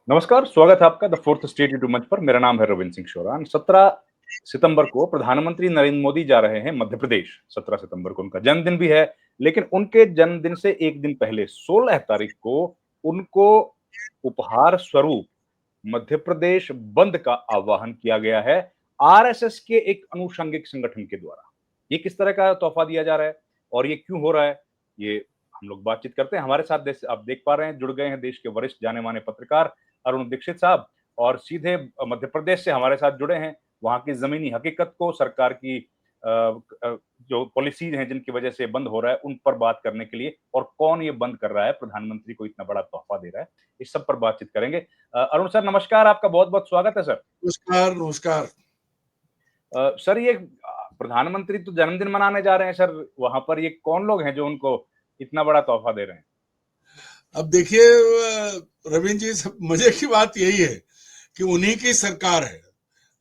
नमस्कार, स्वागत है आपका द फोर्थ स्टेट यूट्यूब मंच पर। मेरा नाम है रविंद्र सिंह शोरान। 17 सितंबर को प्रधानमंत्री नरेंद्र मोदी जा रहे हैं मध्य प्रदेश। 17 सितंबर को उनका जन्मदिन भी है, लेकिन उनके जन्मदिन से एक दिन पहले 16 तारीख को उनको उपहार स्वरूप मध्य प्रदेश बंद का आह्वान किया गया है आरएसएस के एक अनुषंगिक संगठन के द्वारा। ये किस तरह का तोहफा दिया जा रहा है और ये क्यों हो रहा है, ये हम लोग बातचीत करते हैं। हमारे साथ देश आप देख पा रहे हैं, जुड़ गए हैं देश के वरिष्ठ जाने माने पत्रकार अरुण दीक्षित साहब, और सीधे मध्य प्रदेश से हमारे साथ जुड़े हैं। वहां की जमीनी हकीकत को, सरकार की जो पॉलिसीज हैं जिनकी वजह से बंद हो रहा है, उन पर बात करने के लिए, और कौन ये बंद कर रहा है, प्रधानमंत्री को इतना बड़ा तोहफा दे रहा है, इस सब पर बातचीत करेंगे। अरुण सर नमस्कार, आपका बहुत बहुत स्वागत है सर। नमस्कार नमस्कार। सर ये प्रधानमंत्री तो जन्मदिन मनाने जा रहे हैं सर, वहां पर ये कौन लोग हैं जो उनको इतना बड़ा तोहफा दे रहे हैं? अब देखिए रविंद्र जी, सब मजे की बात यही है कि उन्हीं की सरकार है,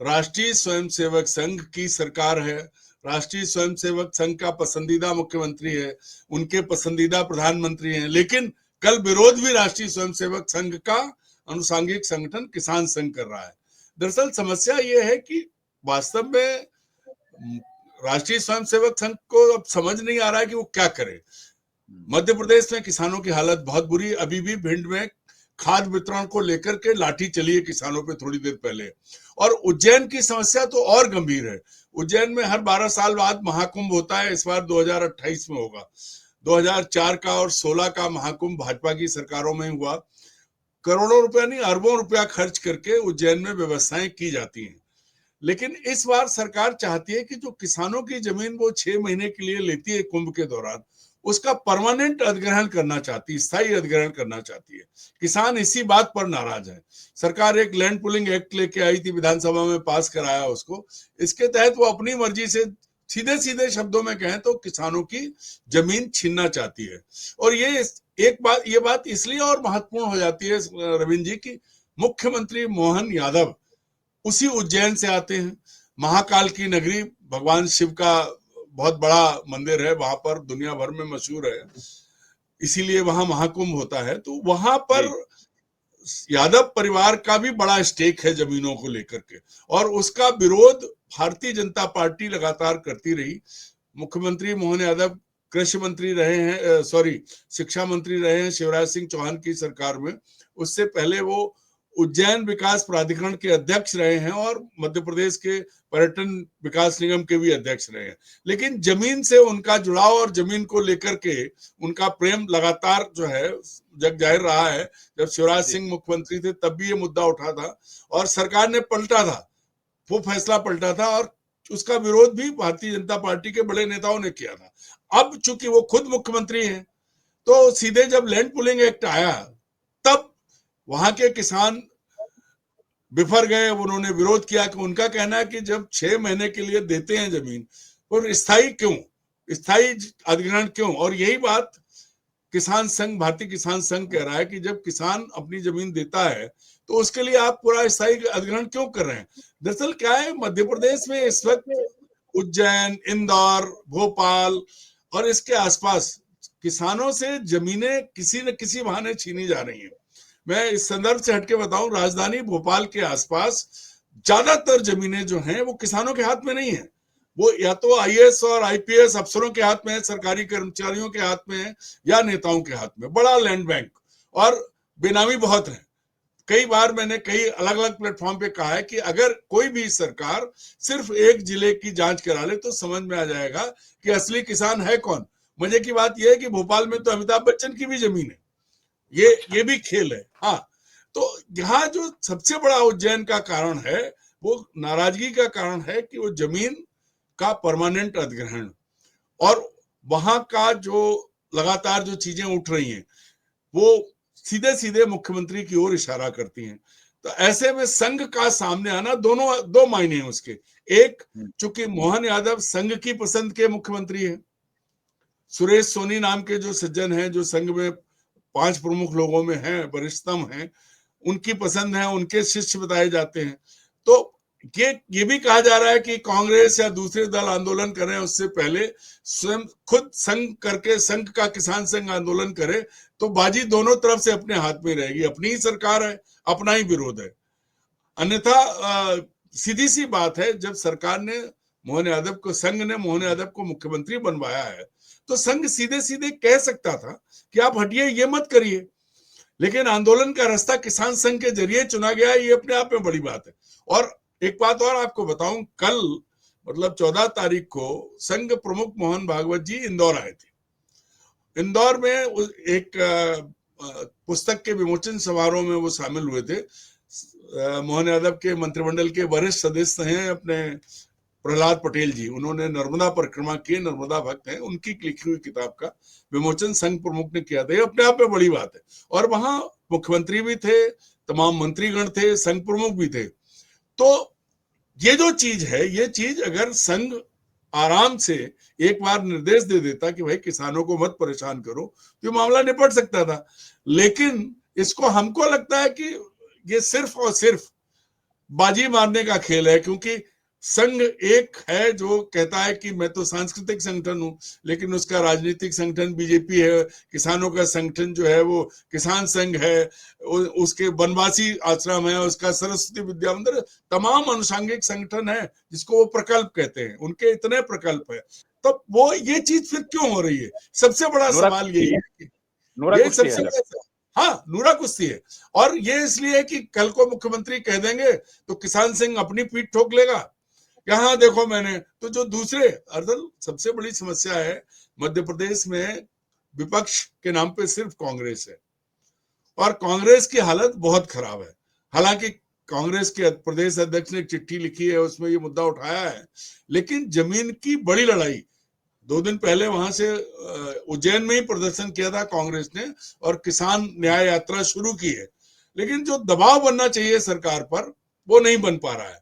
राष्ट्रीय स्वयंसेवक संघ की सरकार है। राष्ट्रीय स्वयंसेवक संघ का पसंदीदा मुख्यमंत्री है, उनके पसंदीदा प्रधानमंत्री हैं, लेकिन कल विरोध भी राष्ट्रीय स्वयंसेवक संघ का अनुसांगिक संगठन किसान संघ कर रहा है। दरअसल समस्या ये है कि वास्तव में राष्ट्रीय स्वयंसेवक संघ को अब समझ नहीं आ रहा है कि वो क्या करे। मध्य प्रदेश में किसानों की हालत बहुत बुरी। अभी भी भिंड में खाद वितरण को लेकर के लाठी चली है किसानों पे थोड़ी देर पहले। और उज्जैन की समस्या तो और गंभीर है। उज्जैन में हर 12 साल बाद महाकुंभ होता है, इस बार 2028 में होगा। 2004 का और 16 का महाकुंभ भाजपा की सरकारों में हुआ। करोड़ों रुपया नहीं, अरबों रुपया खर्च करके उज्जैन में व्यवस्थाएं की जाती हैं। लेकिन इस बार सरकार चाहती है कि जो किसानों की जमीन वो 6 महीने के लिए लेती है कुंभ के दौरान, उसका परमानेंट अधिग्रहण करना चाहती है, स्थायी अधिग्रहण करना चाहती है। किसान इसी बात पर नाराज है। सरकार एक लैंड पुलिंग एक्ट लेके आई थी, विधानसभा में पास कराया उसको। इसके तहत वो अपनी मर्जी से सीधे सीधे शब्दों में कहें तो किसानों की जमीन छीनना चाहती है। और ये बात इसलिए और महत्वपूर्ण हो जाती है रविंद्र जी की मुख्यमंत्री मोहन यादव उसी उज्जैन से आते हैं। महाकाल की नगरी, भगवान शिव का बहुत बड़ा मंदिर है, वहां पर दुनिया भर में मशहूर है, इसीलिए वहां महाकुंभ होता है। तो वहां पर यादव परिवार का भी बड़ा स्टेक है जमीनों को लेकर के, और उसका विरोध भारतीय जनता पार्टी लगातार करती रही। मुख्यमंत्री मोहन यादव कृषि मंत्री रहे हैं, शिक्षा मंत्री रहे हैं शिवराज सिंह चौहान की सरकार में। उससे पहले वो उज्जैन विकास प्राधिकरण के अध्यक्ष रहे हैं और मध्य प्रदेश के पर्यटन विकास निगम के भी अध्यक्ष रहे हैं। लेकिन जमीन से उनका जुड़ाव और जमीन को लेकर के उनका प्रेम लगातार जो है जग जाहिर रहा है। जब शिवराज सिंह मुख्यमंत्री थे तब भी ये मुद्दा उठा था और सरकार ने पलटा था, वो फैसला पलटा था, और उसका विरोध भी भारतीय जनता पार्टी के बड़े नेताओं ने किया था। अब चूंकि वो खुद मुख्यमंत्री हैं, तो सीधे जब लैंड पुलिंग एक्ट आया तब वहां के किसान बिफर गए। उन्होंने विरोध किया कि उनका कहना है कि जब 6 महीने के लिए देते हैं जमीन, और स्थायी क्यों, स्थायी अधिग्रहण क्यों। और यही बात किसान संघ, भारतीय किसान संघ कह रहा है कि जब किसान अपनी जमीन देता है तो उसके लिए आप पूरा स्थायी अधिग्रहण क्यों कर रहे हैं। दरअसल क्या है, मध्य प्रदेश में इस वक्त उज्जैन, इंदौर, भोपाल और इसके आसपास किसानों से जमीनें किसी न किसी बहाने छीनी जा रही हैं। मैं इस संदर्भ से हटके बताऊं, राजधानी भोपाल के आसपास ज्यादातर जमीनें जो हैं वो किसानों के हाथ में नहीं है। वो या तो आईएएस और आईपीएस अफसरों के हाथ में है, सरकारी कर्मचारियों के हाथ में है, या नेताओं के हाथ में। बड़ा लैंड बैंक और बेनामी बहुत है। कई बार मैंने कई अलग अलग प्लेटफॉर्म पे कहा है कि अगर कोई भी सरकार सिर्फ एक जिले की जांच करा ले तो समझ में आ जाएगा कि असली किसान है कौन। मजे की बात यह है कि भोपाल में तो अमिताभ बच्चन की भी जमीन है। ये भी खेल है। हाँ, तो यहाँ जो सबसे बड़ा उज्जैन का कारण है, वो नाराजगी का कारण है कि वो जमीन का परमानेंट अधिग्रहण, और वहां का जो लगातार जो चीजें उठ रही हैं वो सीधे सीधे मुख्यमंत्री की ओर इशारा करती हैं। तो ऐसे में संघ का सामने आना, दो मायने हैं उसके। एक, चूंकि मोहन यादव संघ की पसंद के मुख्यमंत्री हैं, सुरेश सोनी नाम के जो सज्जन हैं, जो संघ में 5 प्रमुख लोगों में हैं, वरिष्ठतम हैं, उनकी पसंद है, उनके शिष्य बताए जाते हैं। तो ये भी कहा जा रहा है कि कांग्रेस या दूसरे दल आंदोलन कर रहे हैं उससे पहले स्वयं खुद संघ करके, संघ का किसान संघ आंदोलन करे तो बाजी दोनों तरफ से अपने हाथ में रहेगी। अपनी ही सरकार है, अपना ही विरोध है। अन्यथा सीधी सी बात है, जब सरकार ने मोहन यादव को, संघ ने मोहन यादव को मुख्यमंत्री बनवाया है तो संघ सीधे सीधे कह सकता था कि आप हटिए, ये मत करिए। लेकिन आंदोलन का रास्ता किसान संघ के जरिए चुना गया, ये अपने आप में बड़ी बात है। और एक बात और आपको बताऊं, कल मतलब 14 तारीख को संघ प्रमुख मोहन भागवत जी इंदौर आए थे। इंदौर में एक पुस्तक के विमोचन समारोह में वो शामिल हुए थे। मोहन यादव के मंत्रिमंडल के वरिष्ठ सदस्य हैं अपने प्रहलाद पटेल जी, उन्होंने नर्मदा परिक्रमा की, नर्मदा भक्त हैं, उनकी लिखी हुई किताब का विमोचन संघ प्रमुख ने किया था। ये अपने आप में बड़ी बात है। और वहां मुख्यमंत्री भी थे, तमाम मंत्रीगण थे, संघ प्रमुख भी थे। तो ये जो चीज है, ये चीज अगर संघ आराम से एक बार निर्देश दे देता कि भाई किसानों को मत परेशान करो, तो ये मामला निपट सकता था। लेकिन इसको, हमको लगता है कि ये सिर्फ और सिर्फ बाजी मारने का खेल है, क्योंकि संघ एक है जो कहता है कि मैं तो सांस्कृतिक संगठन हूं, लेकिन उसका राजनीतिक संगठन बीजेपी है। किसानों का संगठन जो है वो किसान संघ है, उसके वनवासी आश्रम है, उसका सरस्वती विद्या मंदिर, तमाम अनुषंगिक संगठन है जिसको वो प्रकल्प कहते हैं, उनके इतने प्रकल्प है। तब वो ये चीज फिर क्यों हो रही है? सबसे बड़ा सवाल यही है, ये सबसे बड़ा, हाँ, नूरा कुश्ती है। और ये इसलिए कि कल को मुख्यमंत्री कह देंगे तो किसान संघ अपनी पीठ ठोक लेगा, यहां देखो मैंने तो। जो दूसरे अर्थात सबसे बड़ी समस्या है मध्य प्रदेश में, विपक्ष के नाम पे सिर्फ कांग्रेस है और कांग्रेस की हालत बहुत खराब है। हालांकि कांग्रेस के प्रदेश अध्यक्ष ने एक चिट्ठी लिखी है, उसमें ये मुद्दा उठाया है, लेकिन जमीन की बड़ी लड़ाई 2 दिन पहले वहां से उज्जैन में ही प्रदर्शन किया था कांग्रेस ने और किसान न्याय यात्रा शुरू की है। लेकिन जो दबाव बनना चाहिए सरकार पर वो नहीं बन पा रहा है।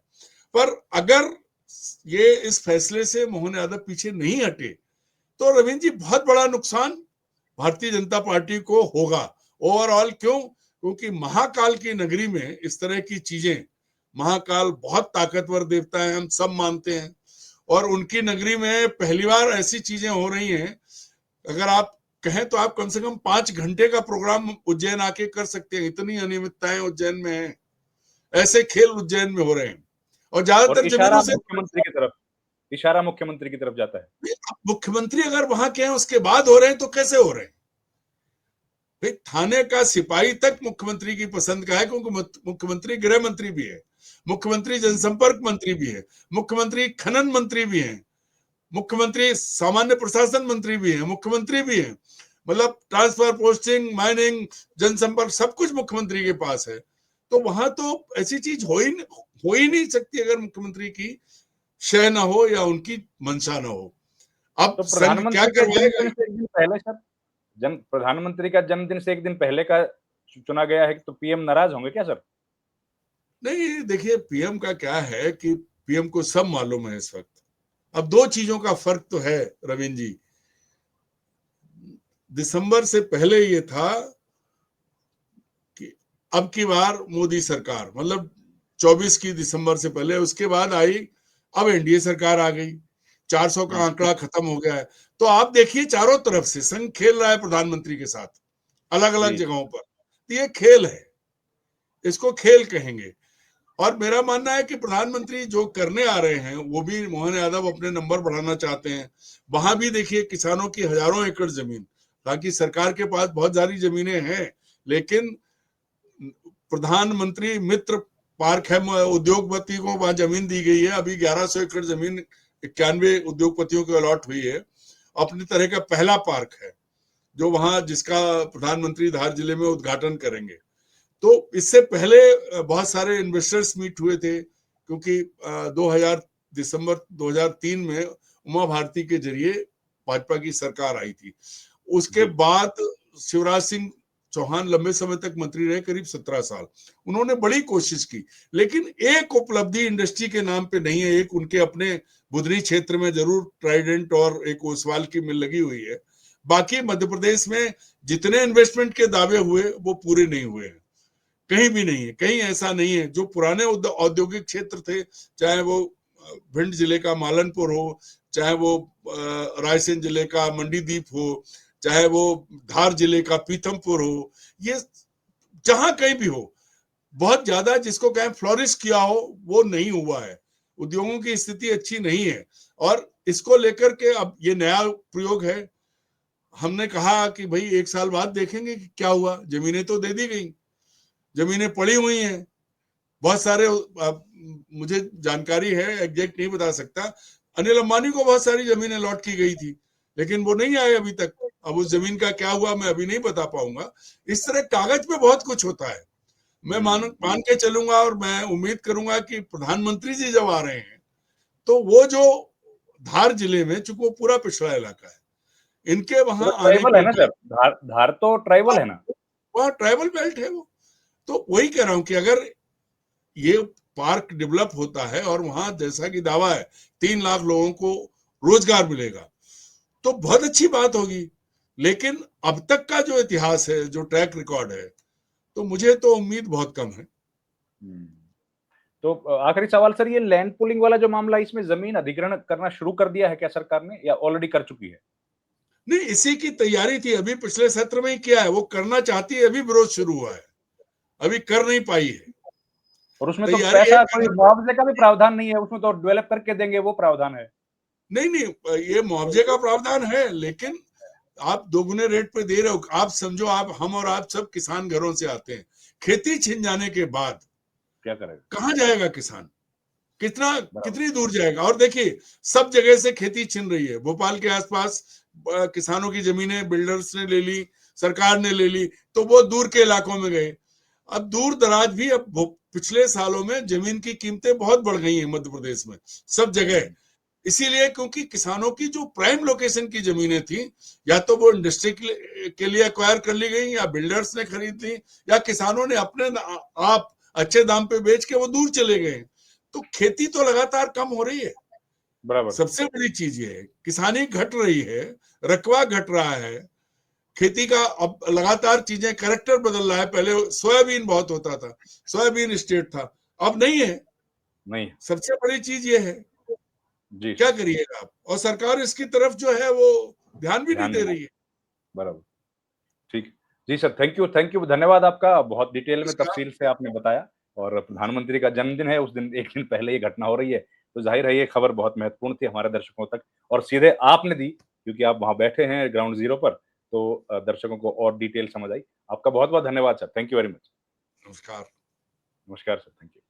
पर अगर ये इस फैसले से मोहन यादव पीछे नहीं हटे तो रविंद्र जी बहुत बड़ा नुकसान भारतीय जनता पार्टी को होगा ओवरऑल। क्यों? क्योंकि महाकाल की नगरी में इस तरह की चीजें, महाकाल बहुत ताकतवर देवता है, हम सब मानते हैं, और उनकी नगरी में पहली बार ऐसी चीजें हो रही हैं। अगर आप कहें तो आप कम से कम 5 घंटे का प्रोग्राम उज्जैन आके कर सकते हैं, इतनी अनियमितताएं उज्जैन में है। ऐसे खेल उज्जैन में हो रहे हैं और ज्यादातर जमीनों से इशारा मुख्यमंत्री की तरफ जाता है। मुख्यमंत्री अगर वहां के हैं उसके बाद हो रहे हैं तो कैसे हो रहे हैं? भाई थाने का सिपाही तक मुख्यमंत्री की पसंद का है, क्योंकि मुख्यमंत्री गृह मंत्री भी है, मुख्यमंत्री जनसंपर्क मंत्री भी है, मुख्यमंत्री खनन मंत्री भी है, मुख्यमंत्री सामान्य प्रशासन मंत्री भी है, मुख्यमंत्री भी है। मतलब ट्रांसफर, पोस्टिंग, माइनिंग, जनसंपर्क सब कुछ मुख्यमंत्री के पास है। तो वहां तो ऐसी चीज हो ही नहीं सकती अगर मुख्यमंत्री की शय ना हो या उनकी मंशा ना हो। अब तो संघ क्या करवाएगा? प्रधानमंत्री का जन्मदिन से एक दिन पहले का चुना गया है तो पीएम नाराज होंगे क्या सर? नहीं, देखिए पीएम का क्या है कि पीएम को सब मालूम है इस वक्त। अब 2 चीजों का फर्क तो है रविंद्र जी। दिसंबर से पहले ये था कि अब की बार मोदी सरकार, मतलब 24 की दिसंबर से पहले, उसके बाद आई, अब एनडीए सरकार आ गई, 400 का आंकड़ा खत्म हो गया है। तो आप देखिए चारों तरफ से संघ खेल रहा है प्रधानमंत्री के साथ अलग अलग जगहों पर। तो ये खेल है, इसको खेल कहेंगे। और मेरा मानना है कि प्रधानमंत्री जो करने आ रहे हैं वो भी, मोहन यादव अपने नंबर बढ़ाना चाहते हैं। वहां भी देखिए किसानों की हजारों एकड़ जमीन, ताकि सरकार के पास बहुत सारी जमीनें हैं, लेकिन प्रधानमंत्री मित्र पार्क है, उद्योगपति को वहां जमीन दी गई है। अभी 1100 एकड़ जमीन 91 उद्योगपतियों को अलॉट हुई है। अपनी तरह का पहला पार्क है जो वहां, जिसका प्रधानमंत्री धार जिले में उद्घाटन करेंगे। तो इससे पहले बहुत सारे इन्वेस्टर्स मीट हुए थे, क्योंकि 2000 दिसंबर 2003 में उमा भारती के जरिए भाजपा की सरकार आई थी। उसके बाद शिवराज सिंह चौहान लंबे समय तक मंत्री रहे, करीब 17 साल। उन्होंने बड़ी कोशिश की, लेकिन एक उपलब्धि इंडस्ट्री के नाम पे नहीं है। एक उनके अपने बुधनी क्षेत्र में जरूर ट्राइडेंट और एक ओसवाल की मिल लगी हुई है। बाकी मध्य प्रदेश में जितने इन्वेस्टमेंट के दावे हुए वो पूरे नहीं हुए हैं। कहीं भी नहीं है, कहीं ऐसा नहीं है। जो पुराने औद्योगिक क्षेत्र थे, चाहे वो भिंड जिले का मालनपुर हो, चाहे वो रायसेन जिले का मंडीदीप हो, चाहे वो धार जिले का पीथमपुर हो, ये जहां कहीं भी हो, बहुत ज्यादा जिसको कहें फ्लोरिश किया हो वो नहीं हुआ है। उद्योगों की स्थिति अच्छी नहीं है, और इसको लेकर के अब ये नया प्रयोग है। हमने कहा कि भाई 1 साल बाद देखेंगे कि क्या हुआ। जमीनें तो दे दी गई, जमीनें पड़ी हुई हैं बहुत सारे। मुझे जानकारी है, एग्जैक्ट नहीं बता सकता। अनिल अंबानी को बहुत सारी जमीनें लौट की गई थी, लेकिन वो नहीं आए अभी तक। अब उस जमीन का क्या हुआ मैं अभी नहीं बता पाऊंगा। इस तरह कागज पे बहुत कुछ होता है। मैं मान के चलूंगा, और मैं उम्मीद करूंगा कि प्रधानमंत्री जी जब आ रहे हैं, तो वो जो धार जिले में, चूंकि वो पूरा पिछड़ा इलाका है, इनके वहां आने ट्राइबल के है ना बाद, सर, धार तो ट्राइबल है ना। वहाँ ट्राइबल बेल्ट है वो। तो वही कह रहा हूं कि अगर ये पार्क डेवलप होता है और वहां जैसा कि दावा है 3 लाख लोगों को रोजगार मिलेगा, तो बहुत अच्छी बात होगी। लेकिन अब तक का जो इतिहास है, जो ट्रैक रिकॉर्ड है, तो मुझे तो उम्मीद बहुत कम है। तो आखिरी सवाल सर, ये लैंड पूलिंग वाला जो मामला, इसमें जमीन अधिग्रहण करना शुरू कर दिया है क्या सरकार ने, या ऑलरेडी कर चुकी है? नहीं, इसी की तैयारी थी, अभी पिछले सत्र में ही किया है। वो करना चाहती है, अभी विरोध शुरू हुआ है, अभी कर नहीं पाई है। और उसमें तो तैयारी है पैसा, कोई करना। मुआवजे का भी प्रावधान नहीं है उसमें, तो डेवलप करके देंगे वो प्रावधान है। नहीं नहीं, ये मुआवजे का प्रावधान है, लेकिन आप दोगुने रेट पे दे रहे हो। आप समझो, आप, हम और आप सब किसान घरों से आते हैं। खेती छिन जाने के बाद क्या करेगा? कहाँ जाएगा किसान? बराबर। कितनी दूर जाएगा? और देखिए, सब जगह से खेती छिन रही है। भोपाल के आसपास किसानों की जमीनें बिल्डर्स ने ले ली, सरकार ने ले ली, तो वो दूर के इलाकों में गए। अब दूर दराज भी, अब पिछले सालों में जमीन की कीमतें बहुत बढ़ गई हैं मध्य प्रदेश में, सब जगह। इसीलिए क्योंकि किसानों की जो प्राइम लोकेशन की जमीनें थी, या तो वो इंडस्ट्री के लिए एक्वायर कर ली गई, या बिल्डर्स ने खरीद ली, या किसानों ने अपने आप अच्छे दाम पे बेच के वो दूर चले गए। तो खेती तो लगातार कम हो रही है। बराबर। सबसे बड़ी चीज ये है, किसानी घट रही है, रकबा घट रहा है, खेती का अब लगातार चीजें, करेक्टर बदल रहा है। पहले सोयाबीन बहुत होता था, सोयाबीन स्टेट था, अब नहीं है। नहीं। सबसे बड़ी चीज ये है, जी क्या सर। करिएगा आप? और सरकार इसकी तरफ जो है वो ध्यान भी नहीं ध्यान दे नहीं। रही है। बराबर। ठीक। जी सर, थैंक यू, धन्यवाद आपका। बहुत डिटेल में, इसका तफ़सील से आपने बताया। और प्रधानमंत्री का जन्मदिन है, उस दिन 1 दिन पहले ये घटना हो रही है, तो ज़ाहिर है ये खबर बहुत महत्वपूर्ण थी हमारे दर्शकों तक, और सीधे आपने दी, क्योंकि आप वहाँ बैठे हैं ग्राउंड ज़ीरो पर, तो दर्शकों को और डिटेल समझ आई। आपका बहुत-बहुत धन्यवाद sir. Thank you very much. नमस्कार। नमस्कार सर, थैंक यू।